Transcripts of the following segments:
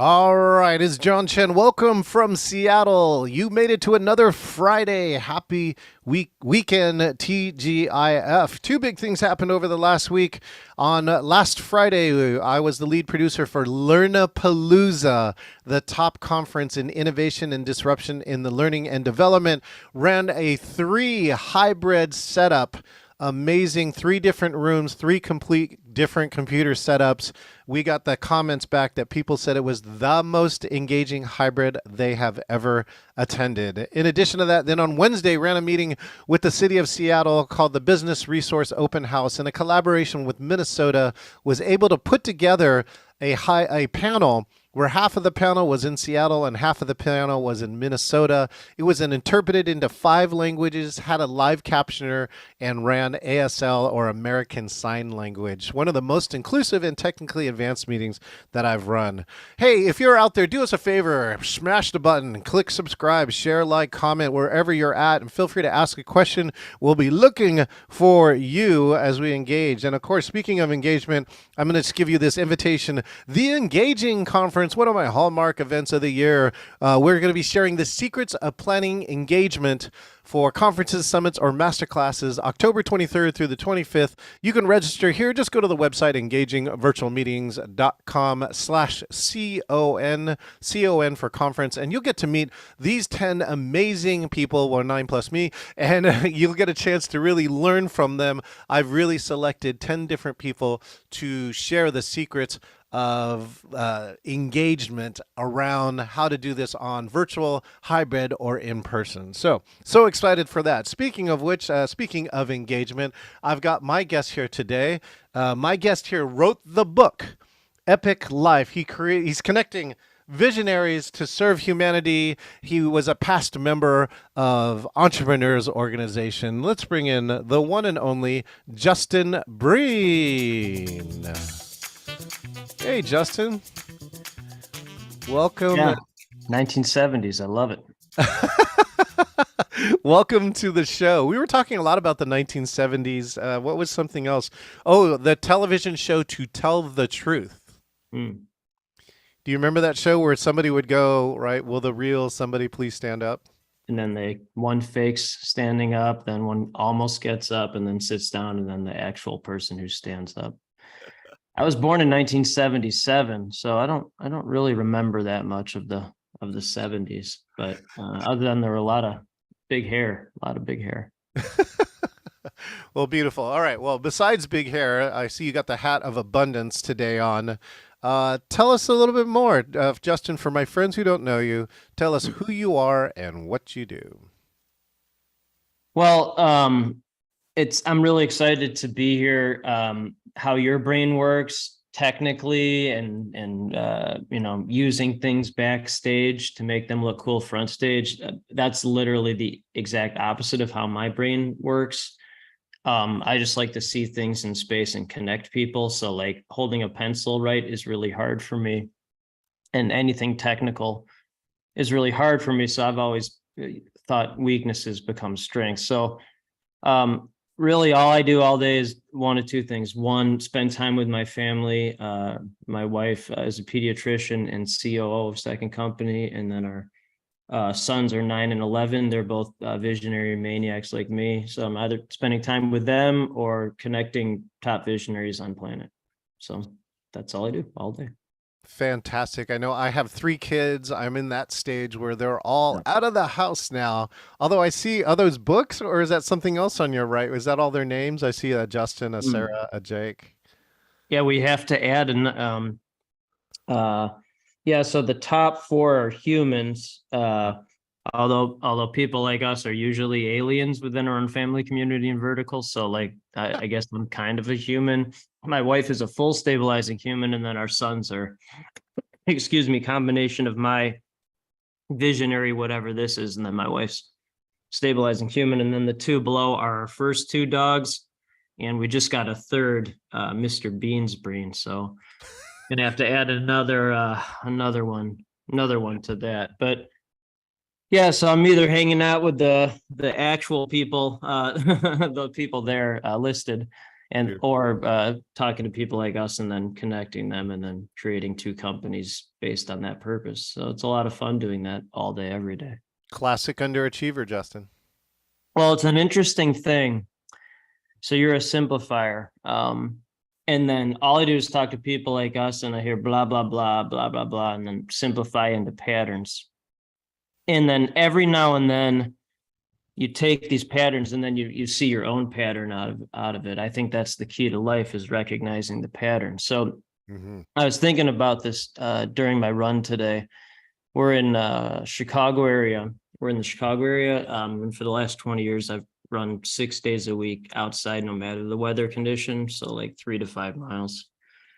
All right, it's John Chen. Welcome from Seattle. You made it to another Friday. Happy weekend, TGIF. Two big things happened over the last week. On last Friday, I was the lead producer for Learnapalooza, the top conference in innovation and disruption in the learning and development. Ran a three hybrid setup. Amazing. Three different rooms, three complete different computer setups. We got the comments back that people said it was the most engaging hybrid they have ever attended. In addition to that, then on Wednesday, ran a meeting with the city of Seattle called the Business Resource Open House, and a collaboration with Minnesota was able to put together a panel where half of the panel was in Seattle and half of the panel was in Minnesota. It was interpreted into 5 languages, had a live captioner, and ran ASL, or American Sign Language. One of the most inclusive and technically advanced meetings that I've run. Hey, if you're out there, do us a favor, smash the button, click subscribe, share, like, comment wherever you're at, and feel free to ask a question. We'll be looking for you as we engage. And of course, speaking of engagement, I'm going to just give you this invitation. The Engaging Conference, one of my hallmark events of the year. We're going to be sharing the secrets of planning engagement for conferences, summits, or masterclasses, October 23rd through the 25th. You can register here. Just go to the website, engagingvirtualmeetings.com/CON for conference, and you'll get to meet these 10 amazing people, well, 9 plus me, and you'll get a chance to really learn from them. I've really selected 10 different people to share the secrets of engagement around how to do this on virtual, hybrid, or in person. So excited for that. Speaking of which, speaking of engagement, I've got my guest here today. My guest here wrote the book, Epic Life. He's connecting visionaries to serve humanity. He was a past member of Entrepreneurs Organization. Let's bring in the one and only Justin Breen. Hey, Justin. Welcome. Yeah, 1970s. I love it. Welcome to the show. We were talking a lot about the 1970s. What was something else? Oh, the television show To Tell the Truth. Mm. Do you remember that show where somebody would go, right, will the real somebody please stand up? And then one fakes standing up, then one almost gets up and then sits down, and then the actual person who stands up. I was born in 1977, so I don't really remember that much of the 70s. But other than there were a lot of big hair. Well, beautiful. All right. Well, besides big hair, I see you got the hat of abundance today on. Tell us a little bit more, Justin. For my friends who don't know you, tell us who you are and what you do. Well, I'm really excited to be here. How your brain works technically, and using things backstage to make them look cool front stage. That's literally the exact opposite of how my brain works. I just like to see things in space and connect people. So like holding a pencil right is really hard for me, and anything technical is really hard for me. So I've always thought weaknesses become strengths. So really, all I do all day is one of two things. One, spend time with my family. My wife is a pediatrician and COO of Second Company. And then our sons are 9 and 11. They're both visionary maniacs like me. So I'm either spending time with them or connecting top visionaries on planet. So that's all I do all day. Fantastic. I know I have 3 kids. I'm in that stage where they're all out of the house now. Although I see, are those books, or is that something else on your right? Is that all their names? I see a Justin, a Sarah, a Jake. Yeah, we have to add so the top 4 are humans. Although people like us are usually aliens within our own family community and verticals. So like, I guess I'm kind of a human. My wife is a full stabilizing human. And then our sons are, combination of my visionary, whatever this is. And then my wife's stabilizing human. And then the 2 below are our first 2 dogs. And we just got a third, Mr. Beans Breen. So gonna have to add another one to that. But yeah, so I'm either hanging out with the actual people, the people there listed, and Beautiful. or talking to people like us and then connecting them and then creating two companies based on that purpose. So it's a lot of fun doing that all day, every day. Classic underachiever, Justin. Well, it's an interesting thing. So you're a simplifier. And then all I do is talk to people like us and I hear blah, blah, blah, blah, blah, blah, and then simplify into patterns. And then every now and then you take these patterns and then you see your own pattern out of it. I think that's the key to life, is recognizing the pattern. So I was thinking about this during my run today. We're in Chicago area. We're in the Chicago area. And for the last 20 years, I've run 6 days a week outside, no matter the weather condition. So like 3 to 5 miles.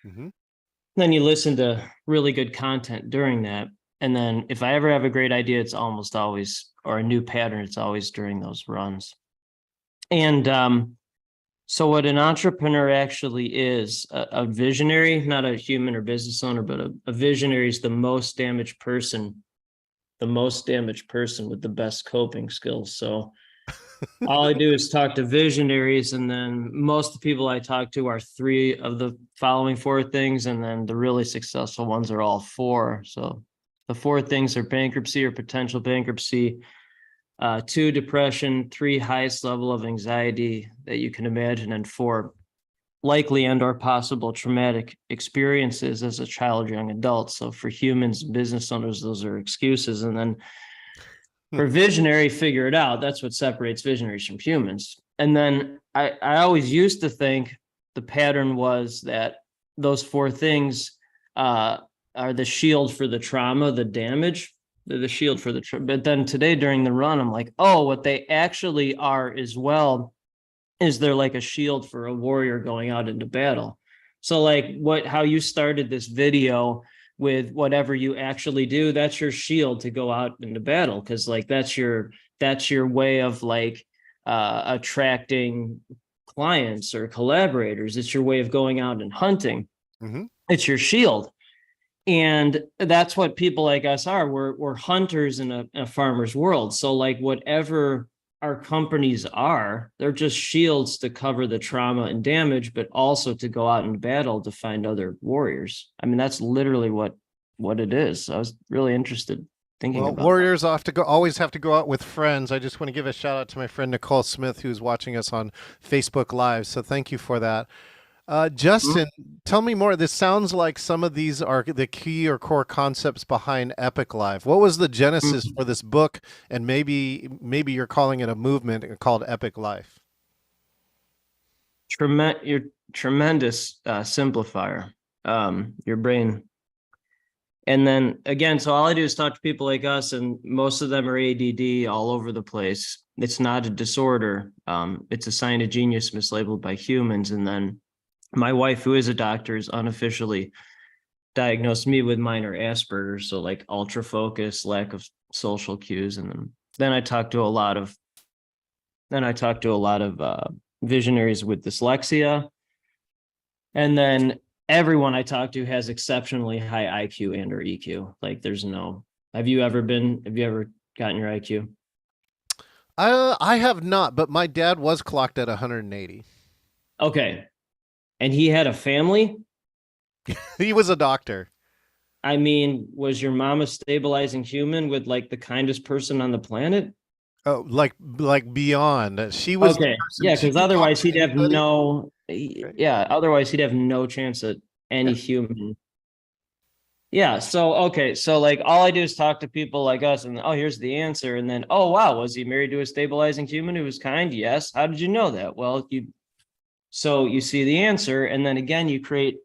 Then you listen to really good content during that. And then if I ever have a great idea, it's almost always, or a new pattern, it's always during those runs. And so what an entrepreneur actually is, a visionary, not a human or business owner, but a visionary is the most damaged person with the best coping skills. So all I do is talk to visionaries, and then most of the people I talk to are 3 of the following 4 things, and then the really successful ones are all 4. So the 4 things are bankruptcy or potential bankruptcy, 2, depression, 3, highest level of anxiety that you can imagine, and 4, likely and or possible traumatic experiences as a child or young adult. So for humans, business owners, those are excuses. And then for visionary, figure it out. That's what separates visionaries from humans. And then I always used to think the pattern was that those 4 things are the shield for the trauma, the damage. They're the shield for the but then today during the run, I'm like, oh, what they actually are as well is they're like a shield for a warrior going out into battle. So like how you started this video with whatever you actually do, that's your shield to go out into battle, because like that's your way of like attracting clients or collaborators. It's your way of going out and hunting. It's your shield. And that's what people like us are. We're hunters in a farmer's world. So like whatever our companies are, they're just shields to cover the trauma and damage, but also to go out in battle to find other warriors. I mean, that's literally what it is. So I was really interested thinking about warriors always have to go out with friends. I just want to give a shout out to my friend Nicole Smith, who's watching us on Facebook Live. So thank you for that. Justin, tell me more. This sounds like some of these are the key or core concepts behind Epic Life. What was the genesis for this book? And maybe you're calling it a movement called Epic Life. You're tremendous simplifier, your brain. And then again, so all I do is talk to people like us, and most of them are ADD all over the place. It's not a disorder. It's a sign of genius mislabeled by humans. And then my wife, who is a doctor, is unofficially diagnosed me with minor Asperger's, so like ultra focus, lack of social cues. And then I talk to a lot of visionaries with dyslexia. And then everyone I talk to has exceptionally high IQ and or EQ. Like have you ever gotten your IQ? I have not, but my dad was clocked at 180. Okay. And he had a family? He was a doctor. I mean, was your mom a stabilizing human with like the kindest person on the planet? Oh, like beyond. She was okay. Yeah, because otherwise he'd have otherwise he'd have no chance at any human. Yeah. So okay. So like all I do is talk to people like us, and here's the answer. And then, oh wow, was he married to a stabilizing human who was kind? Yes. How did you know that? Well, so you see the answer, and then again, you create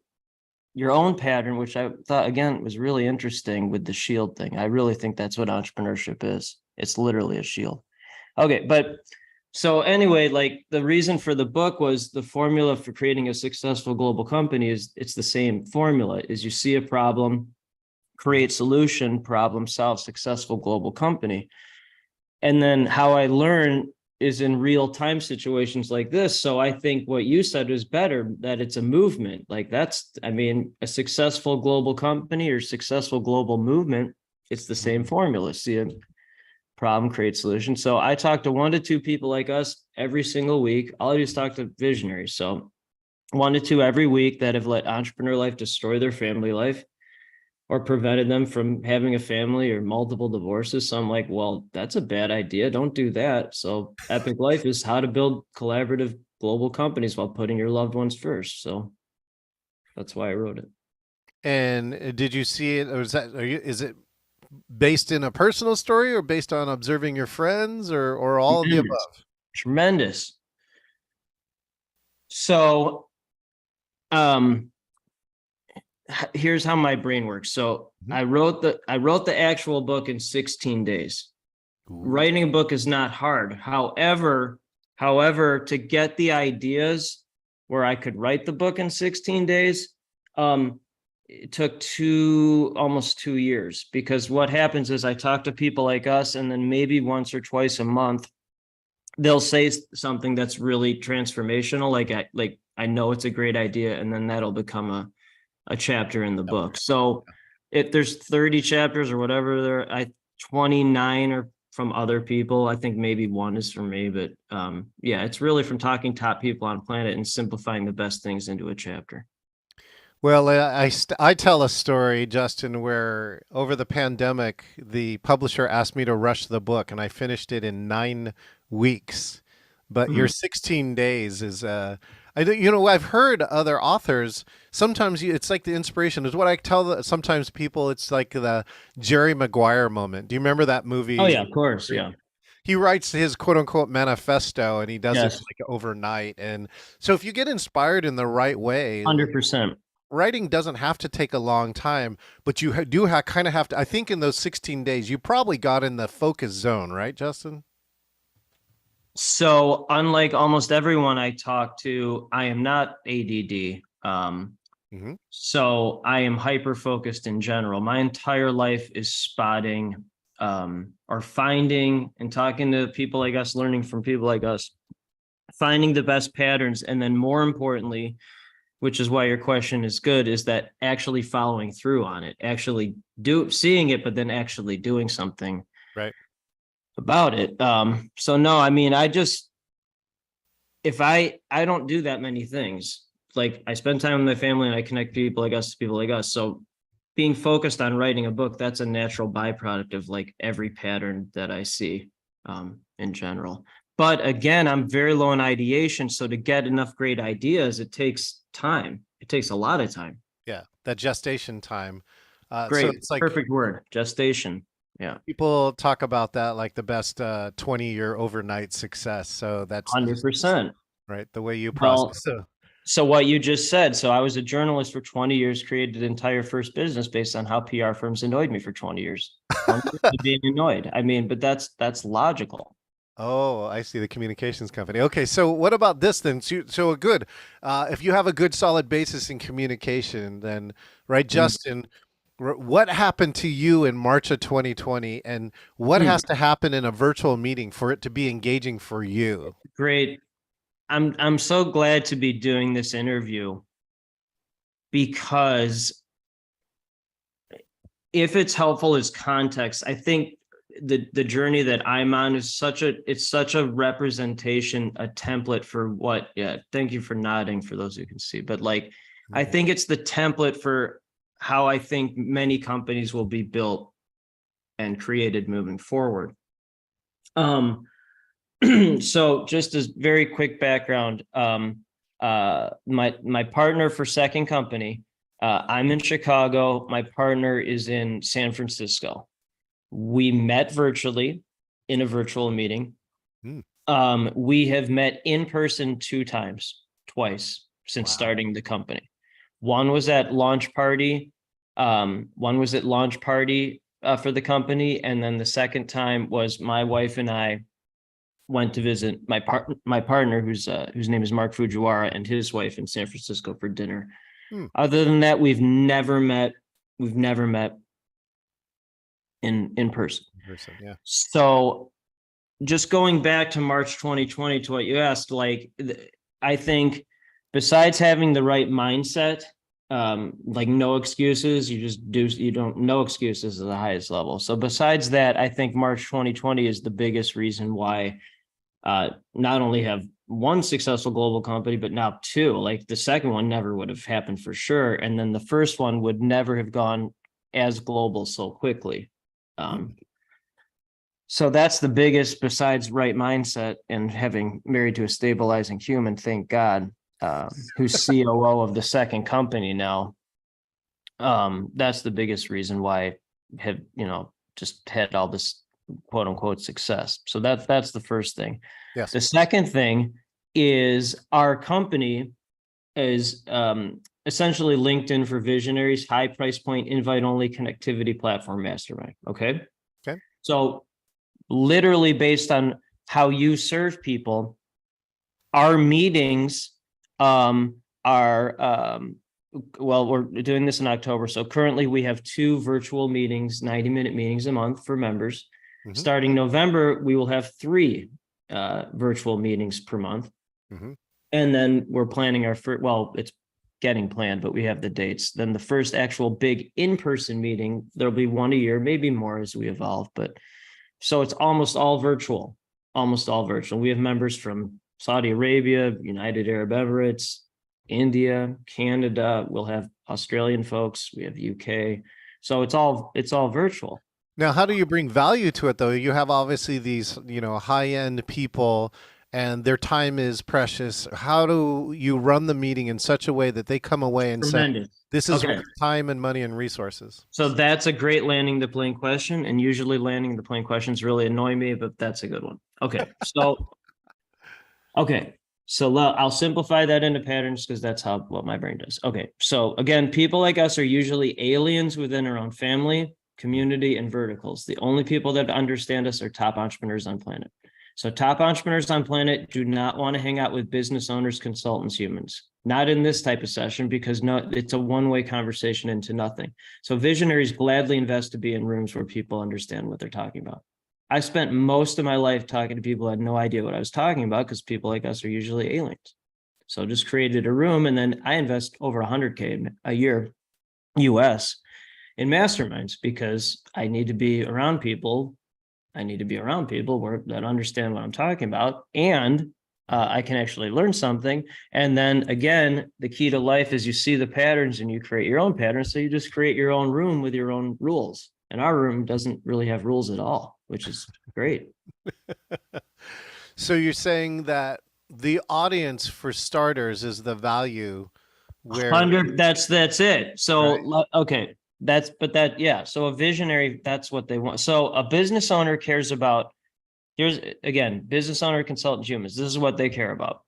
your own pattern, which I thought, again, was really interesting with the shield thing. I really think that's what entrepreneurship is. It's literally a shield. Okay, but so anyway, like the reason for the book was the formula for creating a successful global company it's the same formula. Is you see a problem, create solution, problem solve, successful global company. And then how I learn is in real time situations like this. So I think what you said was better, that it's a movement. Like a successful global company or successful global movement, it's the same formula. See a problem, create solution. So I talk to 1 to 2 people like us every single week. All I do is talk to visionaries. So 1 to 2 every week that have let entrepreneur life destroy their family life or prevented them from having a family or multiple divorces. So I'm like, well, that's a bad idea. Don't do that. So Epic Life is how to build collaborative global companies while putting your loved ones first. So that's why I wrote it. And did you see it, or is it based in a personal story or based on observing your friends or all of the Tremendous. above? Tremendous. So um here's how my brain works. So Mhm. I wrote the actual book in 16 days. Ooh. Writing a book is not hard. However, to get the ideas where I could write the book in 16 days, it took almost 2 years, because what happens is I talk to people like us, and then maybe once or twice a month, they'll say something that's really transformational. Like I know it's a great idea, and then that'll become a chapter in the book. So if there's 30 chapters or whatever there, 29 are from other people. I think maybe one is from me, but yeah, it's really from talking top people on planet and simplifying the best things into a chapter. Well, I tell a story, Justin, where over the pandemic, the publisher asked me to rush the book, and I finished it in 9 weeks. But your Mhm. 16 days is, I've heard other authors. Sometimes it's like the inspiration is what I tell. Sometimes people, it's like the Jerry Maguire moment. Do you remember that Oh movie? yeah, of course. Yeah. He writes his quote unquote manifesto, and he does it Yes. like overnight. And so, if you get inspired in the right way, 100%. writing doesn't have to take a long time, but you do kind of have to. I think in those 16 days, you probably got in the focus zone, right, Justin? So unlike almost everyone I talk to, I am not ADD. Hmm. So I am hyper focused in general. My entire life is spotting or finding and talking to people like us, learning from people like us, finding the best patterns. And then more importantly, which is why your question is good, is that actually following through on it, actually seeing it, but then actually doing something Right. about it. So no, I mean, if I don't do that many things. Like I spend time with my family and I connect people like us to people like us. So being focused on writing a book, that's a natural byproduct of like every pattern that I see in general. But again, I'm very low in ideation. So to get enough great ideas, it takes time. It takes a lot of time. Yeah, that gestation time. So Great. it's like Perfect word. Gestation. Yeah. people talk about that like the best 20-year overnight success. So that's just 100%. right the way you Well, process. So so what you just said. So I was a journalist for 20 years, created an entire first business based on how PR firms annoyed me for 20 years. 20 years of being annoyed. I mean, but that's logical. Oh, I see, the communications company. Okay, so what about this then? So a good, if you have a good solid basis in communication, then right, Mm. Justin, what happened to you in March of 2020, and what Mm. has to happen in a virtual meeting for it to be engaging for you? Great. I'm so glad to be doing this interview, because if it's helpful as context, I think the journey that I'm on is such a representation, a template for what, yeah, thank you for nodding for those who can see. But like I Mhm. think it's the template for how I think many companies will be built and created moving forward. Um so just as very quick background, my partner for second company, I'm in Chicago, my partner is in San Francisco. We met virtually in a virtual meeting. Mm, We have met in person twice since wow. starting the company. One was at launch party. One was at launch party for the company, and then the second time was my wife and I went to visit my partner, whose name is Mark Fujiwara, and his wife in San Francisco for dinner. Mm, Other than that, we've never met. We've never met in person. in person, yeah. So just going back to March 2020 to what you asked, like I think besides having the right mindset, like no excuses, you don't, no excuses at the highest level. So besides that, I think March 2020 is the biggest reason why not only have one successful global company, but now two. Like the second one never would have happened for sure. And then the first one would never have gone as global so quickly. So that's the biggest, besides right mindset and having married to a stabilizing human, thank God, who's COO of the second company now. That's the biggest reason why I have, just had all this quote unquote success. So that's the first thing. Yes. The second thing is our company is essentially LinkedIn for visionaries, high price point, invite only connectivity platform mastermind. Okay. Okay. So literally based on how you serve people, our meetings are well, we're doing this in October. So currently we have 2 virtual meetings, 90-minute meetings a month for members. Starting November, we will have 3 virtual meetings per month. And then we're planning our first, well, it's getting planned, but we have the dates. Then the first actual big in-person meeting, there'll be 1 a year, maybe more as we evolve, but so it's almost all virtual, We have members from Saudi Arabia, United Arab Emirates, India, Canada. We'll have Australian folks. We have UK. So it's all virtual. Now, how do you bring value to it, though? You have obviously these, high-end people, and their time is precious. How do you run the meeting in such a way that they come away and say, this is worth time and money and resources? So that's a great landing the plane question. And usually landing the plane questions really annoy me, but that's a good one. So I'll simplify that into patterns because that's what my brain does. Okay. So again, people like us are usually aliens within our own family, community, and verticals. The only people that understand us are top entrepreneurs on planet. So top entrepreneurs on planet do not want to hang out with business owners, consultants, humans. Not in this type of session, because it's a one-way conversation into nothing. So visionaries gladly invest to be in rooms where people understand what they're talking about. I spent most of my life talking to people who had no idea what I was talking about because people like us are usually aliens. So just created a room, and then I invest over 100K a year US in masterminds because I need to be around people. That understand what I'm talking about, and I can actually learn something. And then again, the key to life is you see the patterns and you create your own patterns. So you just create your own room with your own rules. And our room doesn't really have rules at all, which is great. So you're saying that the audience, for starters, is the value. Where 100, that's it. So, right. Okay. So a visionary, that's what they want. So a business owner cares about, here's again, business owner, consultant, humans. This is what they care about.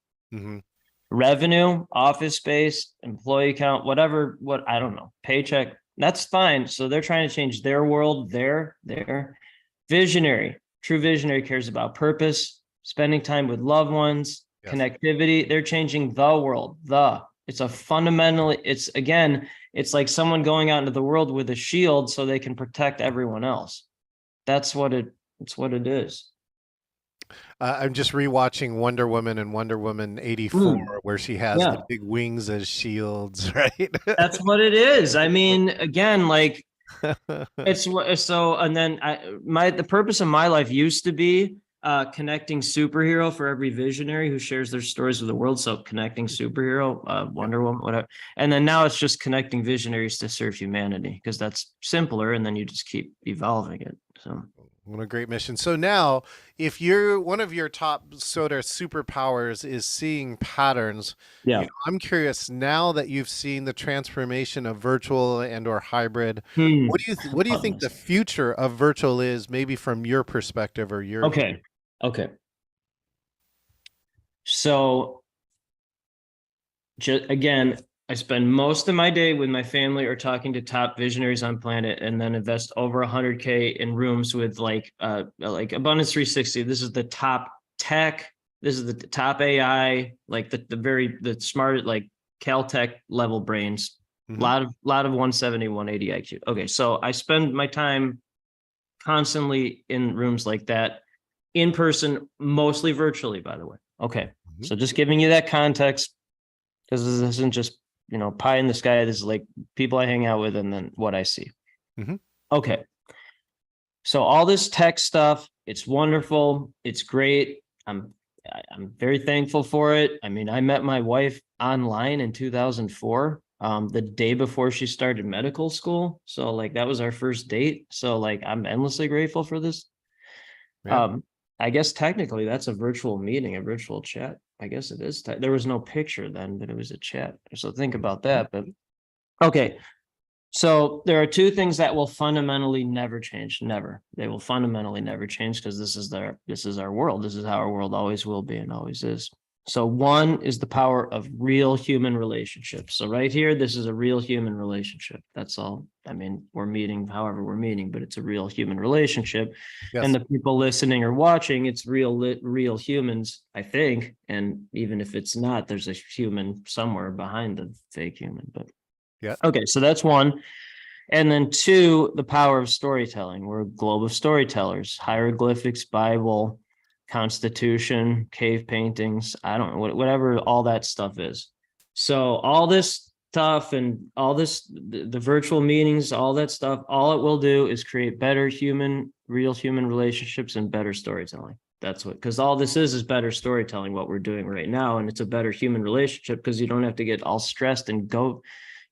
Revenue, office space, employee count, whatever, I don't know, paycheck. That's fine. So they're trying to change their world. Their visionary, true visionary cares about purpose, spending time with loved ones, connectivity. They're changing the world. It's like someone going out into the world with a shield so they can protect everyone else. It's what it is. I'm just rewatching Wonder Woman and Wonder Woman 84, where she has the big wings as shields, right? That's what it is. I mean, again, like it's so, and then the purpose of my life used to be connecting superhero for every visionary who shares their stories with the world. So connecting superhero, Wonder Woman, whatever. And then now it's just connecting visionaries to serve humanity because that's simpler. And then you just keep evolving it. So what a great mission. So now if you're one of your top sort of superpowers is seeing patterns, I'm curious, now that you've seen the transformation of virtual and or hybrid, what do you think the future of virtual is, maybe from your perspective or your view? Okay. So again, I spend most of my day with my family or talking to top visionaries on planet, and then invest over 100K in rooms with like Abundance 360. This is the top tech. This is the top AI, like the smart, like Caltech level brains. A lot of 170, 180 IQ. Okay. So I spend my time constantly in rooms like that, in person, mostly virtually, by the way. Okay. So just giving you that context, because this isn't just, pie in the sky. This is like people I hang out with and then what I see. Okay. So all this tech stuff, it's wonderful. It's great. I'm I'm very thankful for it. I mean, I met my wife online in 2004, the day before she started medical school. So like that was our first date. So like I'm endlessly grateful for this. Yeah. Um, I guess technically that's a virtual meeting, a virtual chat. I guess it is. There was no picture then, but it was a chat. So think about that. But okay. So there are two things that will fundamentally never change. Never. They will fundamentally never change because this is our world. This is how our world always will be and always is. So one is the power of real human relationships. So right here, this is a real human relationship. That's all. I mean, we're meeting however we're meeting, but it's a real human relationship. And Yes. the people listening or watching, it's real humans, I think. And even if it's not, there's a human somewhere behind the fake human. But Yeah. okay, so that's one. And then two, the power of storytelling. We're a globe of storytellers, hieroglyphics, Bible, Constitution, cave paintings. I don't know, whatever all that stuff is. So all this stuff and all this, the virtual meetings, all that stuff, all it will do is create better real human relationships and better storytelling. That's what, because all this is better storytelling, what we're doing right now. And it's a better human relationship because you don't have to get all stressed and go,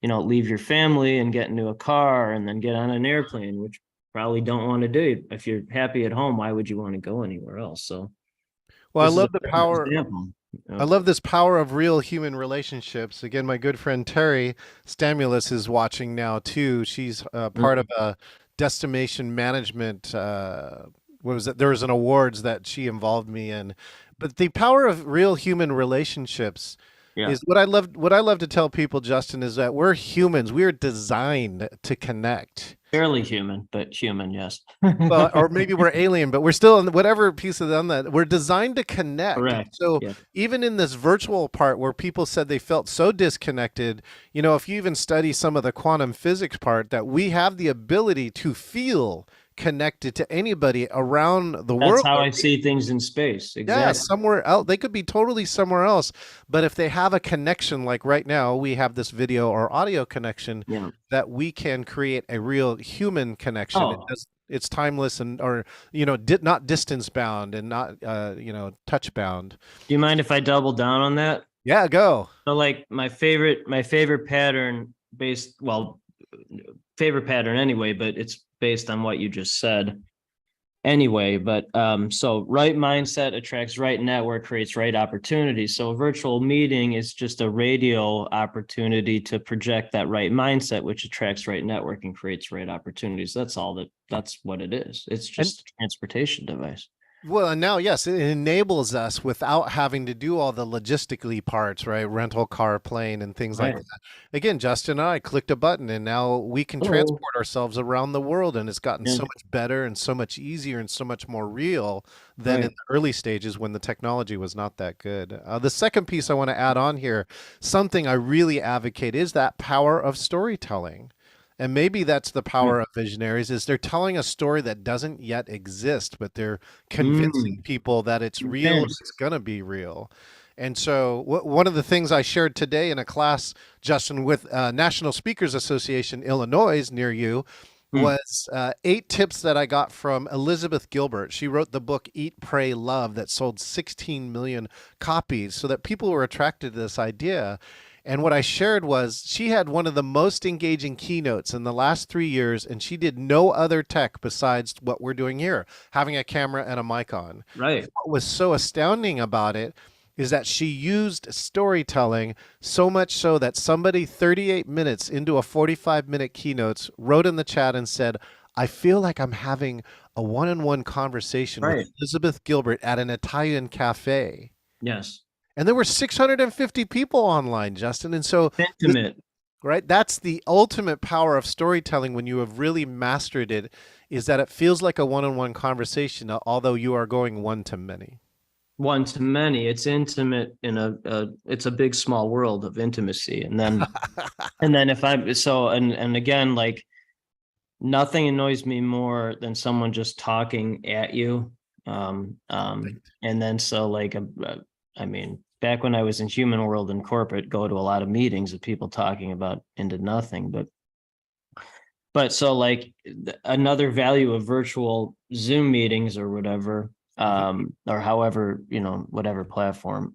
leave your family and get into a car and then get on an airplane, which probably don't want to do. If you're happy at home, why would you want to go anywhere else? So Well, I this is a love the perfect power. example. I love this power of real human relationships. Again, my good friend Terry Stamulus is watching now too. She's part of a destination management. What was it? There was an awards that she involved me in, but the power of real human relationships Yeah, is what I love. What I love to tell people, Justin, is that we're humans. We are designed to connect. fairly human, but human, yes. Well, or maybe we're alien, but we're still in whatever piece of them that we're designed to connect. Correct. So Yeah. even in this virtual part where people said they felt so disconnected, if you even study some of the quantum physics part, that we have the ability to feel connected to anybody around the That's world. how I see things in space. Yeah, Exactly. somewhere else. They could be totally somewhere else. But if they have a connection, like right now, we have this video or audio connection Yeah. that we can create a real human connection. Oh, It's timeless and or not distance bound and not touch bound. do you mind if I double down on that? Yeah, go. So like my favorite pattern favorite pattern anyway, but it's based on what you just said anyway. But so right mindset attracts right network, creates right opportunity. So a virtual meeting is just a radio opportunity to project that right mindset, which attracts right network and creates right opportunities. That's what it is. It's And just a transportation device. well, and now, yes, it enables us without having to do all the logistically parts, right? Rental car, plane, and things like Right. that. Again, Justin and I clicked a button, and now we can Hello. transport ourselves around the world, and it's gotten Yeah. so much better and so much easier and so much more real than in Right. the early stages when the technology was not that good. The second piece I want to add on here, something I really advocate, is that power of storytelling. And maybe that's the Yeah. power of visionaries is they're telling a story that doesn't yet exist, but they're convincing Mm. people that it's real and Fantasy. it's going to be real. And so one of the things I shared today in a class, Justin, with National Speakers Association Illinois near you, Mm. was 8 tips that I got from Elizabeth Gilbert. She wrote the book Eat, Pray, Love that sold 16 million copies so that people were attracted to this idea. And what I shared was she had one of the most engaging keynotes in the last 3 years, and she did no other tech besides what we're doing here, having a camera and a mic on. Right. What was so astounding about it is that she used storytelling so much so that somebody 38 minutes into a 45-minute keynote wrote in the chat and said, I feel like I'm having a one-on-one conversation with Right. Elizabeth Gilbert at an Italian cafe. Yes. And there were 650 people online, Justin. And so, Intimate. right, that's the ultimate power of storytelling when you have really mastered it, is that it feels like a one-on-one conversation, although you are going one to many. One to many. It's intimate in it's a big small world of intimacy. And then if I'm so and again, like nothing annoys me more than someone just talking at you. And then so like I mean, back when I was in human world and corporate, go to a lot of meetings of people talking about into nothing. But so like another value of virtual Zoom meetings or whatever, or however, whatever platform.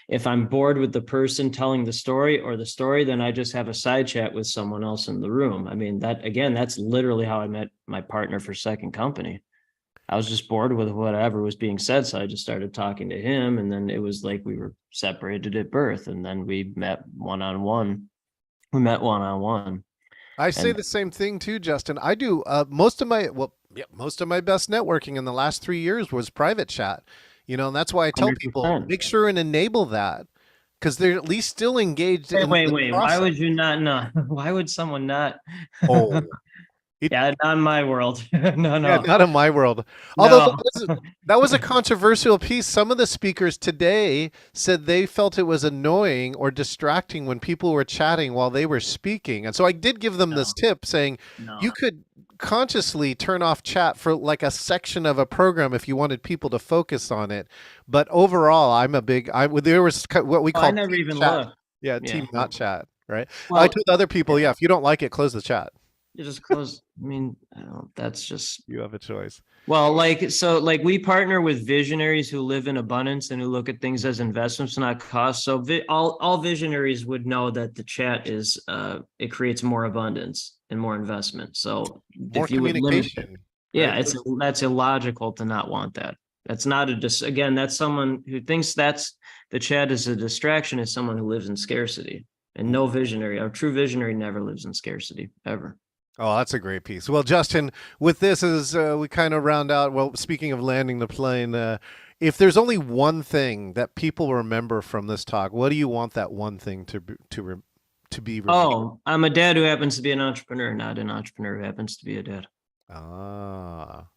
If I'm bored with the person telling the story or the story, then I just have a side chat with someone else in the room. I mean, that's literally how I met my partner for Second Company. I was just bored with whatever was being said. So I just started talking to him, and then it was like we were separated at birth, and then we met one-on-one. I say And the same thing too, Justin. I do most of my most of my best networking in the last 3 years was private chat. And that's why I tell people 100%. make sure and enable that because they're at least still engaged in the Wait. Why process. would you not know? Why would someone not? Oh, it Yeah, not in my world. No, yeah, no, not in my world. Although no. that was a controversial piece. Some of the speakers today said they felt it was annoying or distracting when people were chatting while they were speaking. And so I did give them this No, tip saying you no. could consciously turn off chat for like a section of a program if you wanted people to focus on it. But overall, there was what we Oh, I call never team even chat. looked. Yeah, Yeah. team not chat, right? I Well, told other people, yeah, yeah, if you don't like it, close the chat. you just close. I mean, that's just You have a choice. well, like we partner with visionaries who live in abundance and who look at things as investments, not costs. So all visionaries would know that the chat is it creates more abundance and more investment. So More if you would limit, communication, right? yeah, that's illogical to not want that. That's not again, that's someone who thinks that's the chat is a distraction, is someone who lives in scarcity. And no visionary, a true visionary never lives in scarcity ever. Oh, that's a great piece. Well, Justin, with this as we kind of round out, well, speaking of landing the plane, if there's only one thing that people remember from this talk, what do you want that one thing to be remembered? Oh, I'm a dad who happens to be an entrepreneur, not an entrepreneur who happens to be a dad. Ah.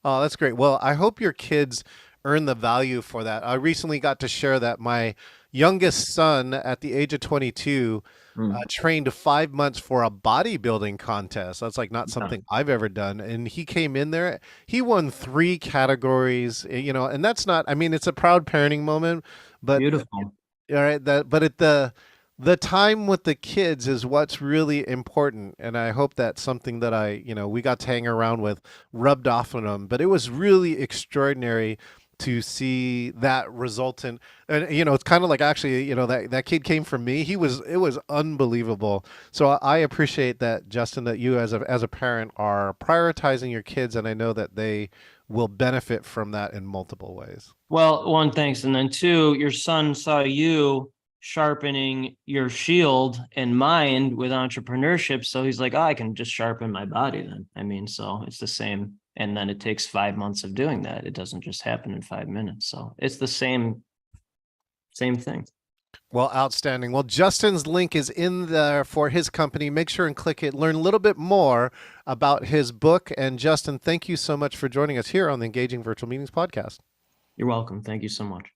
Oh, that's great. Well, I hope your kids earn the value for that. I recently got to share that my youngest son, at the age of 22, Mm. trained 5 months for a bodybuilding contest. That's like not Yeah. something I've ever done. And he came in there, he won 3 categories, and that's not, I mean, it's a proud parenting moment, but Beautiful. all right, but the time with the kids is what's really important, and I hope that's something that we got to hang around with rubbed off on them. But it was really extraordinary to see that resultant, and it's kind of like actually, that kid came from me. It was unbelievable. So I appreciate that, Justin, that you as a parent are prioritizing your kids, and I know that they will benefit from that in multiple ways. Well, one, thanks. And then two, your son saw you sharpening your shield and mind with entrepreneurship. So he's like, oh, I can just sharpen my body then. I mean, so it's the same. And then it takes 5 months of doing that. It doesn't just happen in 5 minutes. So it's the same thing. Well, outstanding. Well, Justin's link is in there for his company. Make sure and click it. Learn a little bit more about his book. And Justin, thank you so much for joining us here on the Engaging Virtual Meetings podcast. You're welcome. Thank you so much.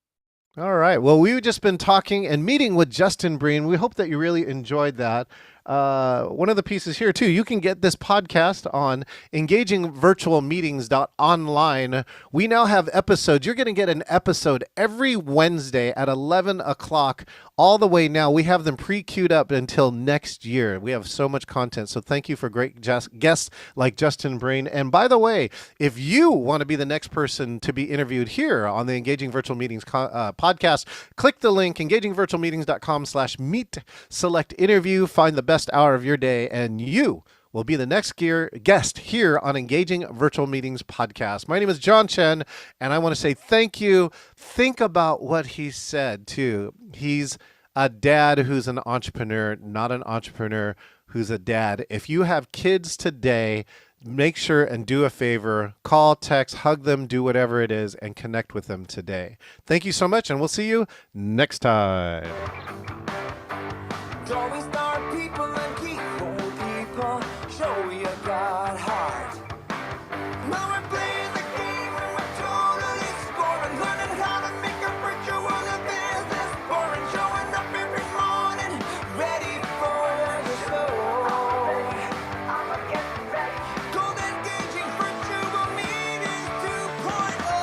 All right. Well, we've just been talking and meeting with Justin Breen. We hope that you really enjoyed that. One of the pieces here too, you can get this podcast on engagingvirtualmeetings.online. We now have episodes. You're going to get an episode every Wednesday at 11 o'clock all the way now. We have them pre-queued up until next year. We have so much content. So thank you for great guests like Justin Breen. And by the way, if you want to be the next person to be interviewed here on the Engaging Virtual Meetings podcast, click the link, engagingvirtualmeetings.com/meet, select interview, find the best hour of your day, and you will be the next guest here on Engaging Virtual Meetings podcast. My name is John Chen, and I want to say thank you. Think about what he said, too. He's a dad who's an entrepreneur, not an entrepreneur who's a dad. If you have kids today, make sure and do a favor, call, text, hug them, do whatever it is, and connect with them today. Thank you so much, and we'll see you next time.